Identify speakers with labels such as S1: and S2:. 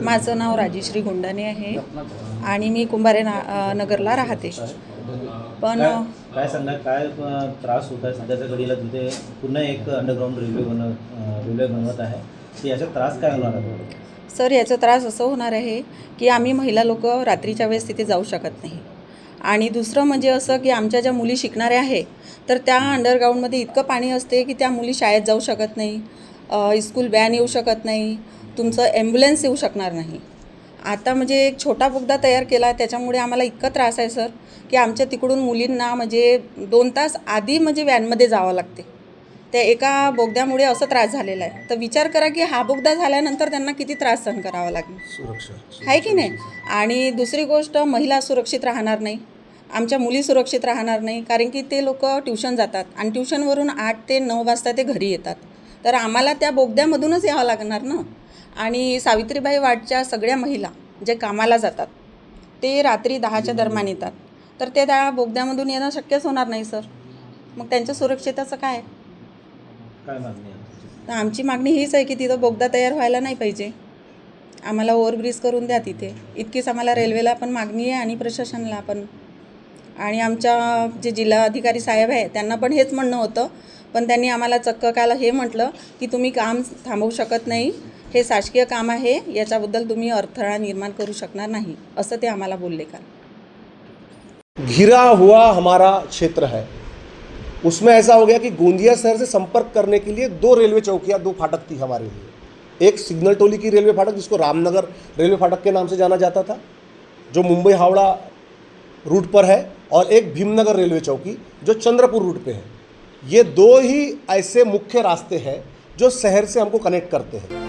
S1: माझं नाव राजेश्री गुंडाने आहे आणि मी कुंभारे नगरला राहते. पण
S2: काय सांगणार, काय त्रास होत आहे सध्याच्या घडीला? तिथे पुन्हा एक अंडरग्राऊंड रेल्वे बनवत आहे, तर याचा त्रास काय होणार आहे?
S1: सर, याचा त्रास असं होणार आहे की आम्ही महिला लोक रात्रीच्या वेळेस तिथे जाऊ शकत नाही. आणि दुसरं म्हणजे असं की आमच्या ज्या मुली शिकणाऱ्या आहे तर त्या अंडरग्राऊंडमध्ये इतकं पाणी असते की त्या मुली शाळेत जाऊ शकत नाही, स्कूल व्हॅन येऊ शकत नाही, तुमचं ॲम्ब्युलन्स येऊ शकणार नाही. आता म्हणजे एक छोटा बोगदा तयार केला, त्याच्यामुळे आम्हाला इतका त्रास आहे सर की आमच्या तिकडून मुलींना म्हणजे 2 तास आधी म्हणजे व्हॅनमध्ये जावं लागते. त्या एका बोगद्यामुळे असं त्रास झालेला आहे. तर विचार करा की हा बोगदा झाल्यानंतर त्यांना किती त्रास सहन करावा लागेल,
S2: सुरक्षा
S1: आहे की नाही. आणि दुसरी गोष्ट, महिला सुरक्षित राहणार नाही, आमच्या मुली सुरक्षित राहणार नाही, कारण की ते लोक ट्युशन जातात आणि ट्युशनवरून 8 ते 9 वाजता ते घरी येतात. तर आम्हाला त्या बोगद्यामधूनच यावं लागणार ना. आणि सावित्रीबाई वाटच्या सगळ्या महिला जे कामाला जातात ते रात्री 10च्या दरम्यान येतात, तर ते त्या बोगद्यामधून येणं शक्यच होणार नाही सर. मग त्यांच्या सुरक्षितेचं काय?
S2: मागणी आहे?
S1: तर आमची मागणी हीच आहे की तिथं बोगदा तयार व्हायला नाही पाहिजे, आम्हाला ओव्हरब्रिज करून द्या तिथे. इतकीच आम्हाला रेल्वेला पण मागणी आहे आणि प्रशासनाला पण. आणि आमच्या जे जिल्हा अधिकारी साहेब आहे त्यांना पण हेच म्हणणं होतं, पण त्यांनी आम्हाला चक्क काल हे म्हटलं की तुम्ही काम थांबवू शकत नाही, हे शासकीय काम आहे, याच्याबद्दल तुम्ही अडथळा निर्माण करू शकणार नाही, असं ते आम्हाला बोलले काल.
S3: घिरा हुआ हमारा क्षेत्र है, उसमें ऐसा हो गया कि गोंदिया शहर से संपर्क करने के लिए 2 रेलवे चौकियाँ, 2 फाटक थी हमारे लिए। एक सिग्नल टोली की रेलवे फाटक जिसको रामनगर रेलवे फाटक के नाम से जाना जाता था, जो मुंबई हावड़ा रूट पर है, और एक भीमनगर रेलवे चौकी जो चंद्रपुर रूट पे है। ये 2 ही ऐसे मुख्य रास्ते हैं जो शहर से हमको कनेक्ट करते हैं।